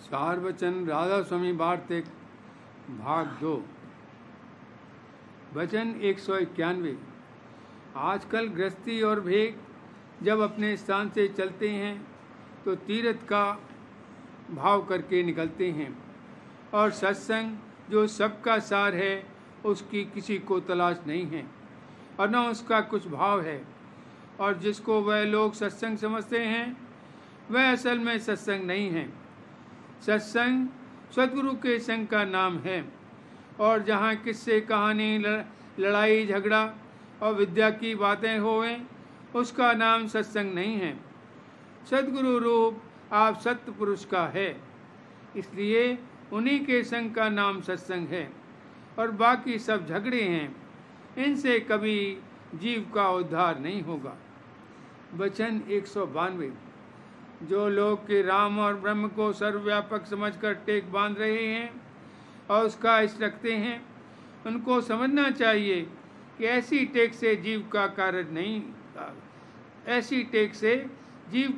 सार वचन राधा स्वामी वार्तिक भाग 2 वचन 191। आजकल गृहस्थी और भेग जब अपने स्थान से चलते हैं तो तीर्थ का भाव करके निकलते हैं, और सत्संग जो सबका सार है उसकी किसी को तलाश नहीं है और न उसका कुछ भाव है। और जिसको वह लोग सत्संग समझते हैं वह असल में सत्संग नहीं है। सत्संग सद्गुरु के संग का नाम है, और जहाँ किस्से कहानी लड़ाई झगड़ा और विद्या की बातें होवें उसका नाम सत्संग नहीं है। सद्गुरु रूप आप सत्य पुरुष का है, इसलिए उन्हीं के संग का नाम सत्संग है, और बाकी सब झगड़े हैं, इनसे कभी जीव का उद्धार नहीं होगा। वचन 192। जो लोग कि राम और ब्रह्म को सर्वव्यापक समझकर टेक बांध रहे हैं और उसका इष्ट रखते हैं, उनको समझना चाहिए कि ऐसी टेक से जीव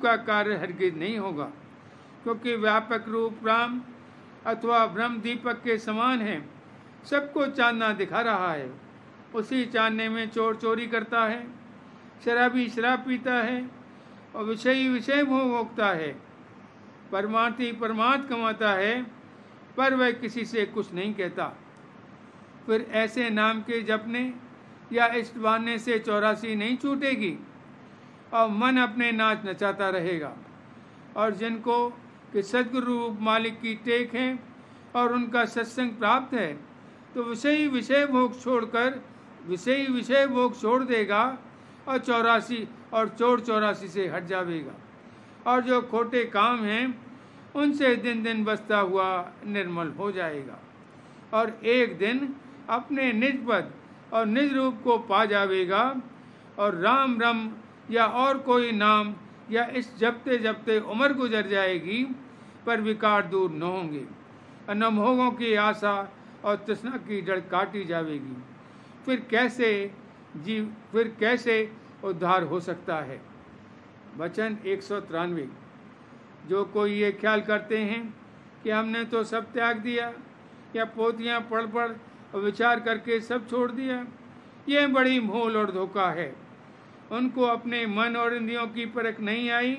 का कार्य हरगिज नहीं होगा, क्योंकि व्यापक रूप राम अथवा ब्रह्म दीपक के समान है, सबको चांदना दिखा रहा है। उसी चांदने में चोर चोरी करता है, शराबी शराब पीता है और विषयी विषय भोग भोगता है। परमार्थी परमार्थ कमाता है, पर वह किसी से कुछ नहीं कहता। फिर ऐसे नाम के जपने या इष्ट बांधने से 84 नहीं छूटेगी और मन अपने नाच नचाता रहेगा। और जिनको कि सद्गुरु रूप मालिक की टेक है और उनका सत्संग प्राप्त है, तो विषयी विषय भोग छोड़ देगा और 84 से हट जाएगा। और जो खोटे काम हैं उनसे दिन दिन बचता हुआ निर्मल हो जाएगा, और एक दिन अपने निज पद और निज रूप को पा जाएगा। और राम ब्रह्म या और कोई नाम या इस जपते जपते उम्र गुजर जाएगी, पर विकार दूर न होंगे और न भोगों की आशा और तृष्णा की जड़ काटी जाएगी। फिर कैसे उद्धार हो सकता है। वचन 193। जो कोई ये ख्याल करते हैं कि हमने तो सब त्याग दिया या पोथियाँ पढ़ और विचार करके सब छोड़ दिया, ये बड़ी भूल और धोखा है। उनको अपने मन और इंद्रियों की परख नहीं आई।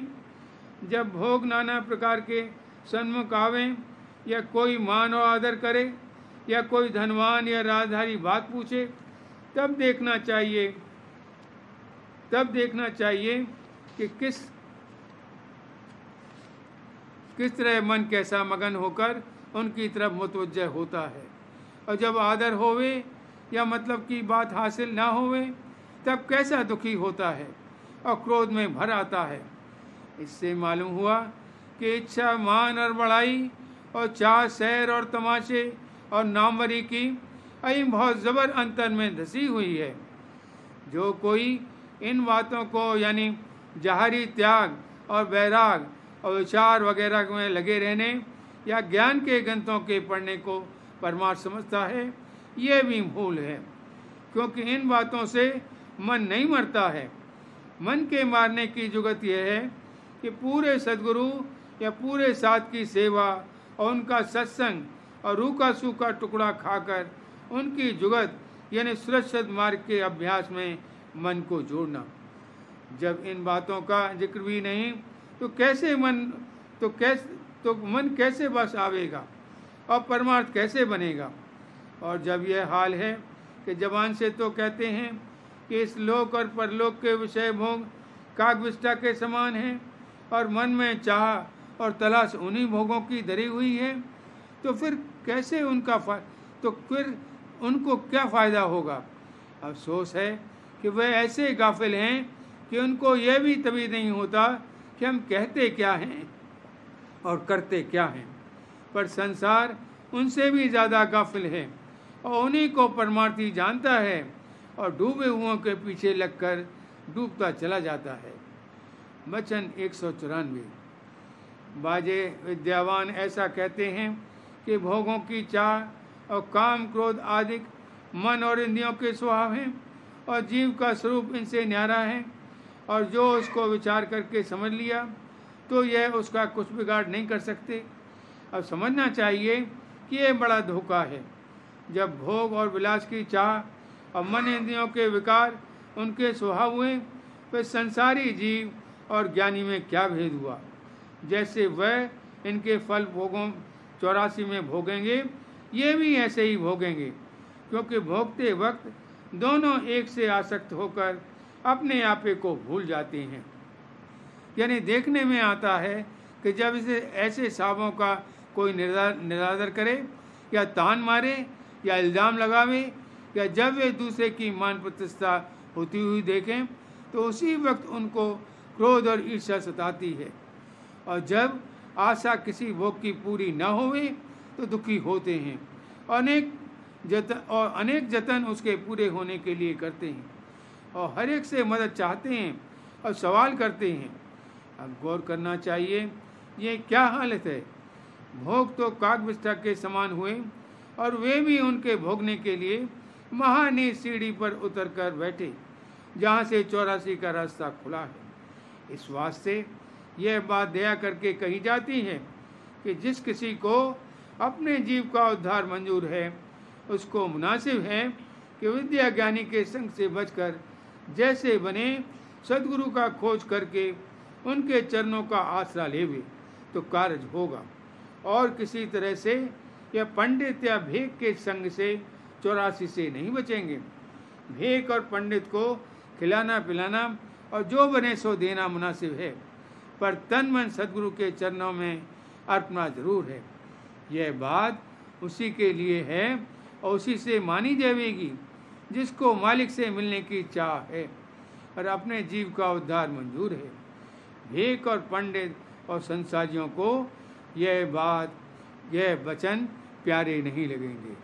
जब भोग नाना प्रकार के सन्मुख आवें, या कोई मान और आदर करे, या कोई धनवान या राजधारी बात पूछे, तब देखना चाहिए कि किस तरह मन कैसा मगन होकर उनकी तरफ मुतवज्जह होता है। और जब आदर होवे या मतलब की बात हासिल ना होवे, तब कैसा दुखी होता है और क्रोध में भर आता है। इससे मालूम हुआ कि इच्छा मान और बड़ाई और चाह सैर और तमाशे और नामवरी की अई बहुत ज़बर अंतर में धसी हुई है। जो कोई इन बातों को यानी जहरी त्याग और वैराग और विचार वगैरह में लगे रहने या ज्ञान के ग्रंथों के पढ़ने को परमार्थ समझता है, ये भी भूल है, क्योंकि इन बातों से मन नहीं मरता है। मन के मारने की जुगत यह है कि पूरे सद्गुरु या पूरे साथ की सेवा और उनका सत्संग और रूखा सूखा टुकड़ा खाकर उनकी जुगत यानी सुरक्षित मार्ग के अभ्यास में मन को जोड़ना। जब इन बातों का जिक्र भी नहीं तो मन कैसे बस आवेगा और परमार्थ कैसे बनेगा। और जब यह हाल है कि जबान से तो कहते हैं कि इस लोक और परलोक के विषय भोग कागविष्ठा के समान है, और मन में चाह और तलाश उन्हीं भोगों की धरी हुई है, तो फिर उनको क्या फ़ायदा होगा। अफसोस है कि वे ऐसे गाफिल हैं कि उनको यह भी तभी नहीं होता कि हम कहते क्या हैं और करते क्या हैं। पर संसार उनसे भी ज़्यादा गाफिल है और उन्हीं को परमार्थी जानता है, और डूबे हुओं के पीछे लगकर डूबता चला जाता है। वचन 194। बाजे विद्यावान ऐसा कहते हैं कि भोगों की चाह और काम क्रोध आदि मन और इंद्रियों के स्वभाव हैं, और जीव का स्वरूप इनसे न्यारा है, और जो उसको विचार करके समझ लिया तो यह उसका कुछ बिगाड़ नहीं कर सकते। अब समझना चाहिए कि यह बड़ा धोखा है। जब भोग और विलास की चाह और मन इंद्रियों के विकार उनके स्वभाव हुए, तो संसारी जीव और ज्ञानी में क्या भेद हुआ। जैसे वह इनके फल भोगों 84 में भोगेंगे, ये भी ऐसे ही भोगेंगे, क्योंकि भोगते वक्त दोनों एक से आसक्त होकर अपने आपे को भूल जाते हैं। यानी देखने में आता है कि जब इसे ऐसे सावों का कोई निरादर करे या तान मारे या इल्ज़ाम लगावे, या जब वे दूसरे की मान प्रतिष्ठा होती हुई देखें, तो उसी वक्त उनको क्रोध और ईर्ष्या सताती है। और जब आशा किसी भोग की पूरी न होवे तो दुखी होते हैं, अनेक जतन उसके पूरे होने के लिए करते हैं, और हर एक से मदद चाहते हैं और सवाल करते हैं। अब गौर करना चाहिए, ये क्या हालत है। भोग तो कागविष्ठा के समान हुए, और वे भी उनके भोगने के लिए महानीच सीढ़ी पर उतर कर बैठे, जहाँ से 84 का रास्ता खुला है। इस वास्ते यह बात दया करके कही जाती है कि जिस किसी को अपने जीव का उद्धार मंजूर है, उसको मुनासिब है कि विद्या ज्ञानी के संग से बचकर जैसे बने सदगुरु का खोज करके उनके चरणों का आसरा लेवे तो कार्य होगा। और किसी तरह से यह पंडित या भेक के संग से 84 से नहीं बचेंगे। भेक और पंडित को खिलाना पिलाना और जो बने सो देना मुनासिब है, पर तन मन सदगुरु के चरणों में अर्पणा जरूर है। यह बात उसी के लिए है और उसी से मानी जाएगी जिसको मालिक से मिलने की चाह है और अपने जीव का उद्धार मंजूर है। भेक और पंडित और संसारियों को यह वचन प्यारे नहीं लगेंगे।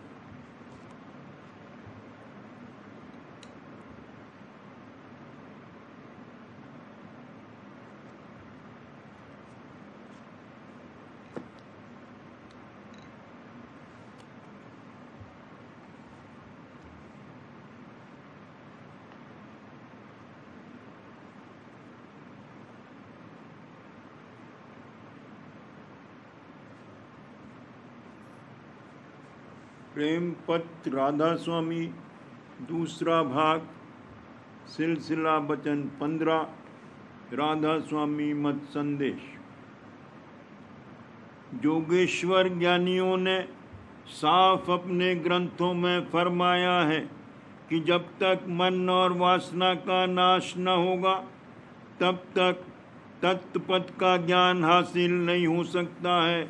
प्रेमपत्र राधा स्वामी, दूसरा भाग, सिलसिला वचन 15, राधा स्वामी मत संदेश। जोगेश्वर ज्ञानियों ने साफ अपने ग्रंथों में फरमाया है कि जब तक मन और वासना का नाश न होगा, तब तक तत्पद का ज्ञान हासिल नहीं हो सकता है।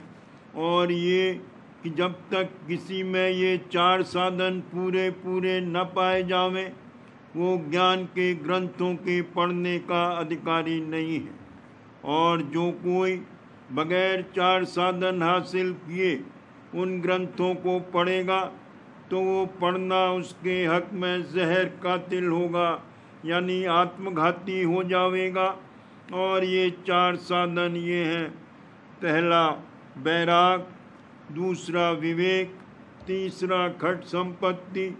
और ये कि जब तक किसी में ये 4 साधन पूरे न पाए जावें, वो ज्ञान के ग्रंथों के पढ़ने का अधिकारी नहीं है। और जो कोई बगैर 4 साधन हासिल किए उन ग्रंथों को पढ़ेगा, तो वो पढ़ना उसके हक में जहर कातिल होगा, यानी आत्मघाती हो जाएगा। और ये 4 साधन ये हैं: पहला बैराग, दूसरा विवेक, तीसरा खट संपत्ति।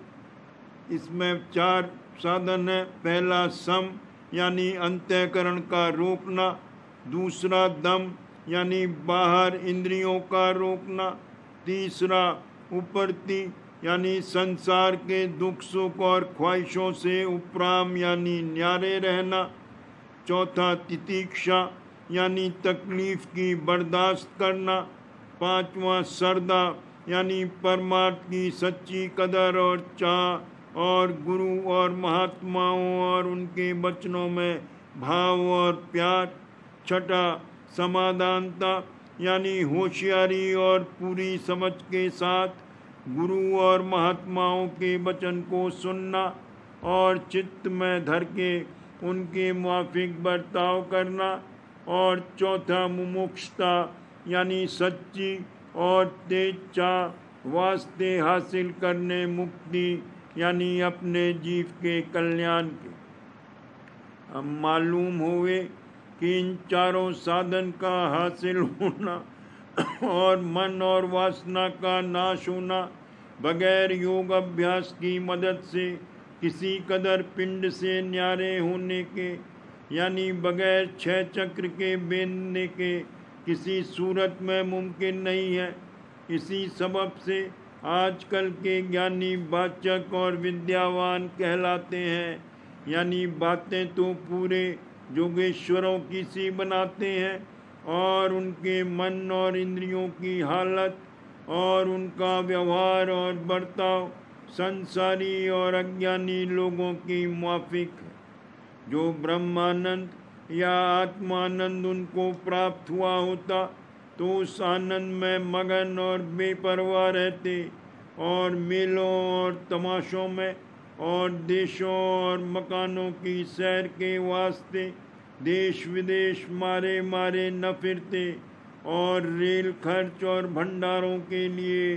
इसमें 4 साधन है। पहला सम यानी अंतःकरण का रोकना, दूसरा दम यानी बाहर इंद्रियों का रोकना, तीसरा उपरति यानी संसार के दुख सुख और ख्वाहिशों से उपराम यानी न्यारे रहना, चौथा तितीक्षा यानी तकलीफ की बर्दाश्त करना, पांचवा श्रद्धा यानी परमार्थ की सच्ची कदर और चाह और गुरु और महात्माओं और उनके वचनों में भाव और प्यार, छठा समाधानता यानी होशियारी और पूरी समझ के साथ गुरु और महात्माओं के वचन को सुनना और चित्त में धर के उनके मुआफिक बर्ताव करना, और चौथा मुमुक्षुता यानी सच्ची और तेज चाह वास्ते हासिल करने मुक्ति यानी अपने जीव के कल्याण के। अब मालूम होवे कि इन 4 साधन का हासिल होना और मन और वासना का नाश होना बगैर योग अभ्यास की मदद से किसी कदर पिंड से न्यारे होने के, यानी बगैर 6 चक्र के बेंधने के किसी सूरत में मुमकिन नहीं है। इसी सबब से आजकल के ज्ञानी वाचक और विद्यावान कहलाते हैं, यानी बातें तो पूरे योगेश्वरों की सी बनाते हैं और उनके मन और इंद्रियों की हालत और उनका व्यवहार और बर्ताव संसारी और अज्ञानी लोगों की मुआफिक है। जो ब्रह्मानंद या आत्मानंद उनको प्राप्त हुआ होता तो उस आनंद में मगन और बेपरवाह रहते और मेलों और तमाशों में और देशों और मकानों की सैर के वास्ते देश विदेश मारे मारे न फिरते और रेल खर्च और भंडारों के लिए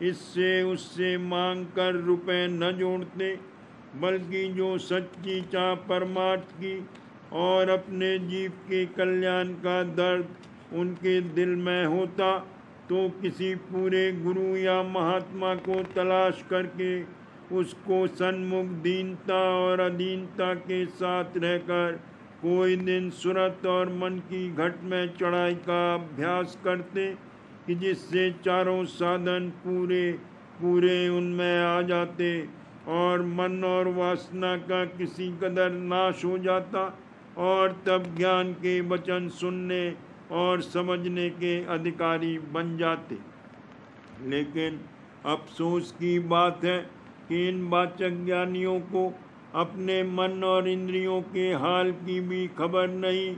इससे उससे मांग कर रुपए न जोड़ते, बल्कि जो सच्ची चाह परमार्थ की और अपने जीव के कल्याण का दर्द उनके दिल में होता तो किसी पूरे गुरु या महात्मा को तलाश करके उसको सन्मुख दीनता और अधीनता के साथ रहकर कोई दिन सुरत और मन की घट में चढ़ाई का अभ्यास करते कि जिससे चारों साधन पूरे पूरे उनमें आ जाते और मन और वासना का किसी कदर नाश हो जाता और तब ज्ञान के वचन सुनने और समझने के अधिकारी बन जाते। लेकिन अफसोस की बात है कि इन वाचक ज्ञानियों को अपने मन और इंद्रियों के हाल की भी खबर नहीं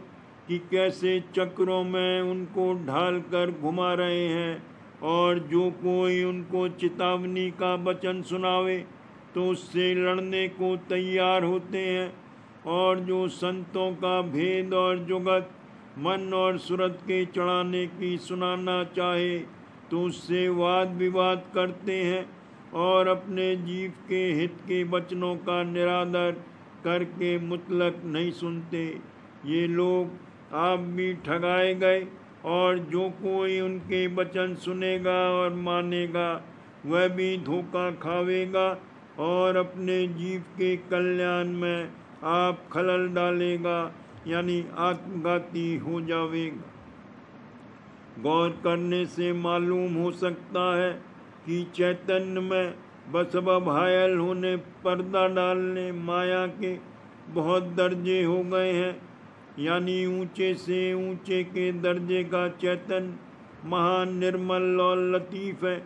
कि कैसे चक्रों में उनको ढाल कर घुमा रहे हैं, और जो कोई उनको चेतावनी का वचन सुनावे तो उससे लड़ने को तैयार होते हैं, और जो संतों का भेद और जुगत मन और सूरत के चढ़ाने की सुनाना चाहे तो उससे वाद विवाद करते हैं और अपने जीव के हित के वचनों का निरादर करके मुतलक नहीं सुनते। ये लोग आप भी ठगाए गए, और जो कोई उनके वचन सुनेगा और मानेगा वह भी धोखा खावेगा और अपने जीव के कल्याण में आप खलल डालेगा, यानी आत्मघाती हो जावेगा। गौर करने से मालूम हो सकता है कि चैतन्य में बसब घायल होने पर्दा डालने माया के बहुत दर्जे हो गए हैं, यानी ऊंचे से ऊंचे के दर्जे का चैतन्य महान निर्मल और लतीफ़ है,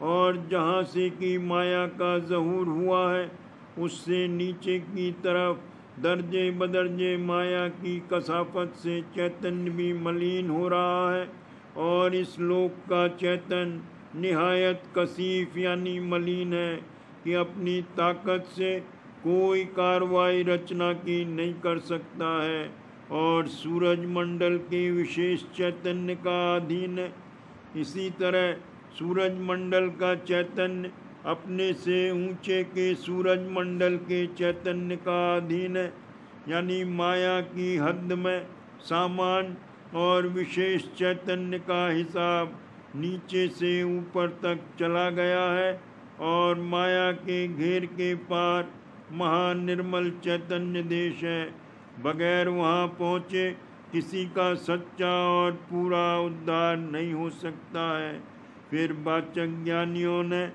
और जहाँ से कि माया का ज़हूर हुआ है उससे नीचे की तरफ दर्जे बदर्जे माया की कसाफत से चैतन्य भी मलिन हो रहा है, और इस लोक का चैतन्य निहायत कसीफ यानी मलिन है कि अपनी ताकत से कोई कार्रवाई रचना की नहीं कर सकता है, और सूरज मंडल के विशेष चैतन्य का अधीन है। इसी तरह सूरज मंडल का चैतन्य अपने से ऊंचे के सूरज मंडल के चैतन्य का अधीन है, यानी माया की हद में सामान्य और विशेष चैतन्य का हिसाब नीचे से ऊपर तक चला गया है, और माया के घेर के पार महान निर्मल चैतन्य देश है। बगैर वहाँ पहुँचे किसी का सच्चा और पूरा उद्धार नहीं हो सकता है। फिर वाचक ज्ञानियों ने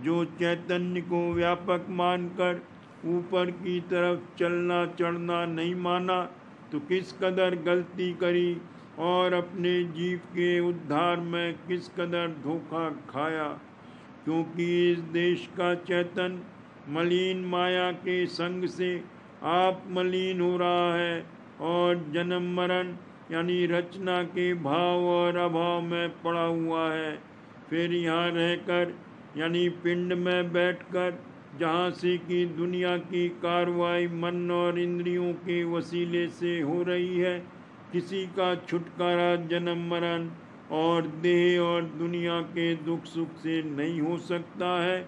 जो चैतन्य को व्यापक मानकर ऊपर की तरफ चलना चढ़ना नहीं माना तो किस कदर गलती करी और अपने जीव के उद्धार में किस कदर धोखा खाया, क्योंकि इस देश का चैतन्य मलिन माया के संग से आप मलिन हो रहा है और जन्म मरण यानी रचना के भाव और अभाव में पड़ा हुआ है। फिर यहाँ रहकर यानी पिंड में बैठकर जहाँ से कि दुनिया की कार्रवाई मन और इंद्रियों के वसीले से हो रही है, किसी का छुटकारा जन्म मरण और देह और दुनिया के दुख सुख से नहीं हो सकता है।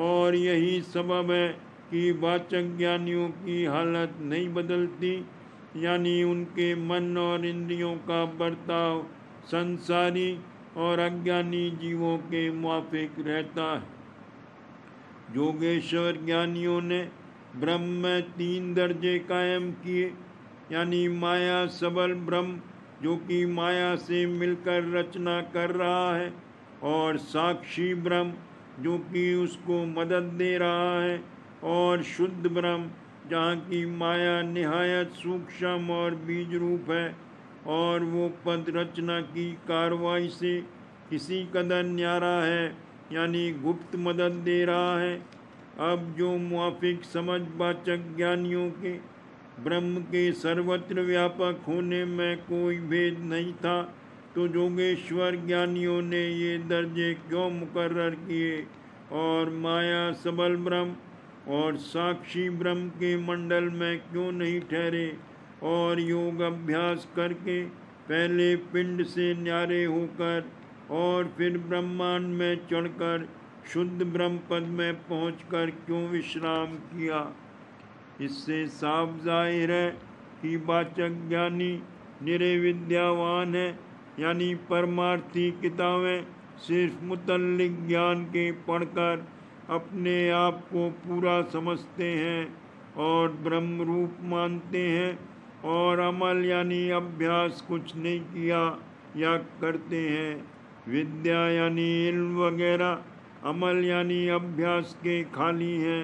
और यही सबब है कि वाचक ज्ञानियों की हालत नहीं बदलती, यानी उनके मन और इंद्रियों का बर्ताव संसारी और अज्ञानी जीवों के मुआफिक रहता है। योगेश्वर ज्ञानियों ने ब्रह्म में 3 दर्जे कायम किए, यानी माया सबल ब्रह्म जो कि माया से मिलकर रचना कर रहा है, और साक्षी ब्रह्म जो कि उसको मदद दे रहा है, और शुद्ध ब्रह्म जहाँ की माया निहायत सूक्ष्म और बीज रूप है, और वो पद रचना की कार्रवाई से किसी कदर न्यारा है, यानी गुप्त मदद दे रहा है। अब जो मुआफिक समझवाचक ज्ञानियों के ब्रह्म के सर्वत्र व्यापक होने में कोई भेद नहीं था, तो योगेश्वर ज्ञानियों ने ये दर्जे क्यों मुकर्रर किए, और माया सबल ब्रह्म और साक्षी ब्रह्म के मंडल में क्यों नहीं ठहरे, और योग अभ्यास करके पहले पिंड से न्यारे होकर और फिर ब्रह्मांड में चढ़कर शुद्ध ब्रह्म पद में पहुंचकर क्यों विश्राम किया। इससे साफ जाहिर है कि वाचक ज्ञानी निरे विद्यावान है, यानी परमार्थी किताबें सिर्फ मुतल्लिक ज्ञान के पढ़कर अपने आप को पूरा समझते हैं और ब्रह्म रूप मानते हैं, और अमल यानी अभ्यास कुछ नहीं किया या करते हैं। विद्या यानी इल्म वगैरह अमल यानी अभ्यास के खाली हैं।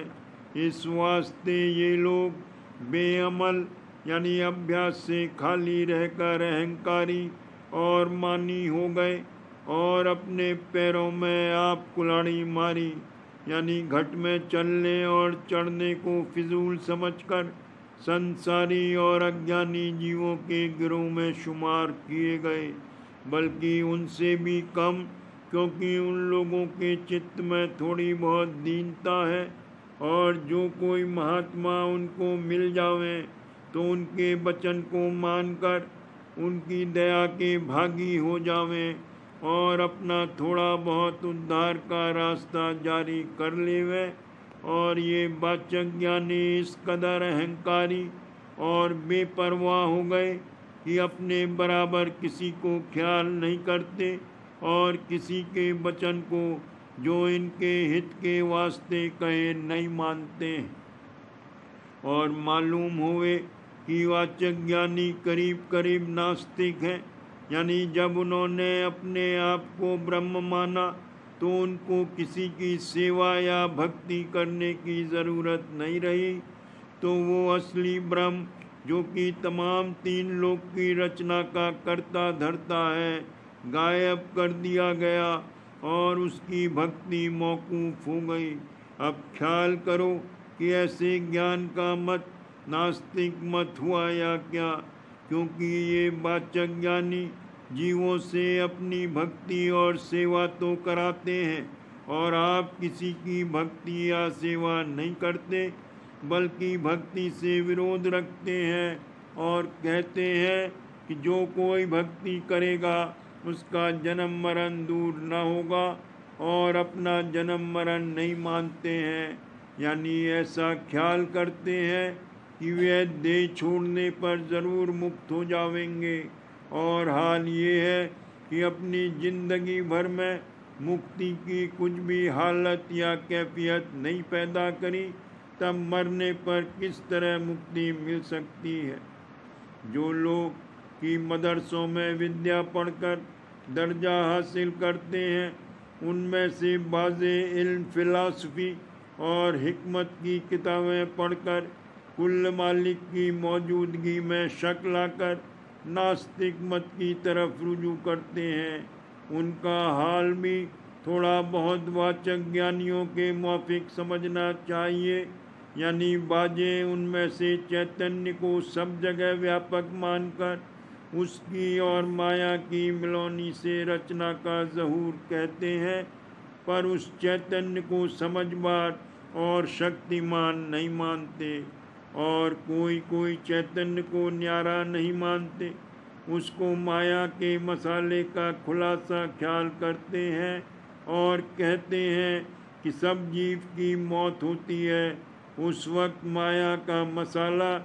इस वास्ते ये लोग बेअमल यानी अभ्यास से खाली रहकर अहंकारी और मानी हो गए, और अपने पैरों में आप कुल्हाड़ी मारी, यानी घट में चलने और चढ़ने को फिजूल समझकर संसारी और अज्ञानी जीवों के गिरोह में शुमार किए गए, बल्कि उनसे भी कम, क्योंकि उन लोगों के चित्त में थोड़ी बहुत दीनता है, और जो कोई महात्मा उनको मिल जावे तो उनके वचन को मानकर उनकी दया के भागी हो जावें और अपना थोड़ा बहुत उद्धार का रास्ता जारी कर लेवे। और ये वाचक ज्ञानी इस कदर अहंकारी और बेपरवाह हो गए कि अपने बराबर किसी को ख्याल नहीं करते, और किसी के वचन को जो इनके हित के वास्ते कहे नहीं मानते हैं। और मालूम हुए कि वाचक ज्ञानी करीब करीब नास्तिक हैं, यानी जब उन्होंने अपने आप को ब्रह्म माना तो उनको किसी की सेवा या भक्ति करने की ज़रूरत नहीं रही, तो वो असली ब्रह्म जो कि तमाम तीन लोक की रचना का कर्ता धर्ता है, गायब कर दिया गया और उसकी भक्ति मौकूफ हो गई। अब ख्याल करो कि ऐसे ज्ञान का मत नास्तिक मत हुआ या क्या, क्योंकि ये वाचक ज्ञानी जीवों से अपनी भक्ति और सेवा तो कराते हैं, और आप किसी की भक्ति या सेवा नहीं करते, बल्कि भक्ति से विरोध रखते हैं और कहते हैं कि जो कोई भक्ति करेगा उसका जन्म मरण दूर न होगा, और अपना जन्म मरण नहीं मानते हैं, यानी ऐसा ख्याल करते हैं कि वे देह छोड़ने पर ज़रूर मुक्त हो जाएंगे। और हाल ये है कि अपनी ज़िंदगी भर में मुक्ति की कुछ भी हालत या कैफियत नहीं पैदा करी, तब मरने पर किस तरह मुक्ति मिल सकती है। जो लोग कि मदरसों में विद्या पढ़कर दर्जा हासिल करते हैं, उनमें से बाज़े इल्म फ़िलासफ़ी और हिकमत की किताबें पढ़कर कुल मालिक की मौजूदगी में शक लाकर नास्तिक मत की तरफ रुजू करते हैं। उनका हाल भी थोड़ा बहुत वाचक ज्ञानियों के मुआफिक समझना चाहिए, यानी बाजे उनमें से चैतन्य को सब जगह व्यापक मानकर उसकी और माया की मिलौनी से रचना का ज़हूर कहते हैं, पर उस चैतन्य को समझदार और शक्तिमान नहीं मानते, और कोई चैतन्य को न्यारा नहीं मानते, उसको माया के मसाले का खुलासा ख्याल करते हैं और कहते हैं कि सब जीव की मौत होती है, उस वक्त माया का मसाला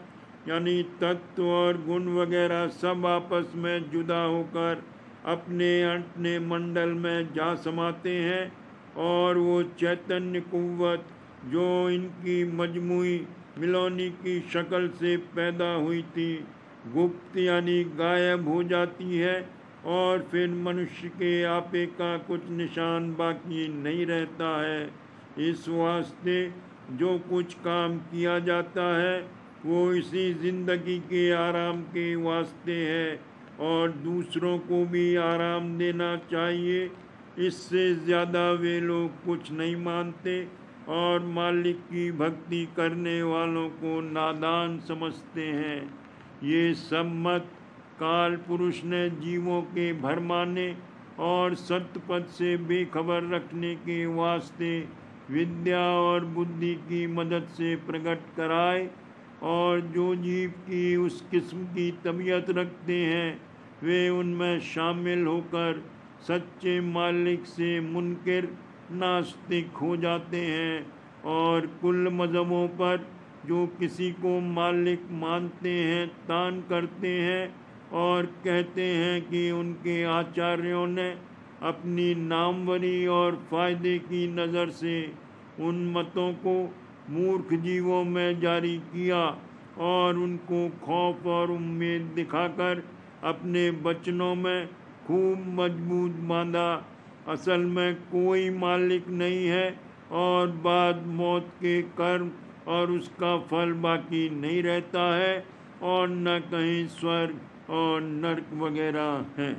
यानी तत्व और गुण वगैरह सब आपस में जुदा होकर अपने मंडल में जा समाते हैं, और वो चैतन्य कुव्वत जो इनकी मजमुई मिलौनी की शक्ल से पैदा हुई थी, गुप्त यानी गायब हो जाती है और फिर मनुष्य के आपे का कुछ निशान बाकी नहीं रहता है। इस वास्ते जो कुछ काम किया जाता है वो इसी जिंदगी के आराम के वास्ते है और दूसरों को भी आराम देना चाहिए। इससे ज़्यादा वे लोग कुछ नहीं मानते और मालिक की भक्ति करने वालों को नादान समझते हैं। ये सब मत काल पुरुष ने जीवों के भरमाने और सत्पथ से बेखबर रखने के वास्ते विद्या और बुद्धि की मदद से प्रकट कराए, और जो जीव की उस किस्म की तबीयत रखते हैं वे उनमें शामिल होकर सच्चे मालिक से मुनकिर नास्तिक हो जाते हैं। और कुल मज़हबों पर जो किसी को मालिक मानते हैं तान करते हैं और कहते हैं कि उनके आचार्यों ने अपनी नामवरी और फायदे की नज़र से उन मतों को मूर्ख जीवों में जारी किया और उनको खौफ और उम्मीद दिखाकर अपने वचनों में खूब मजबूत बांधा। असल में कोई मालिक नहीं है और बाद मौत के कर्म और उसका फल बाकी नहीं रहता है और न कहीं स्वर्ग और नरक वगैरह हैं।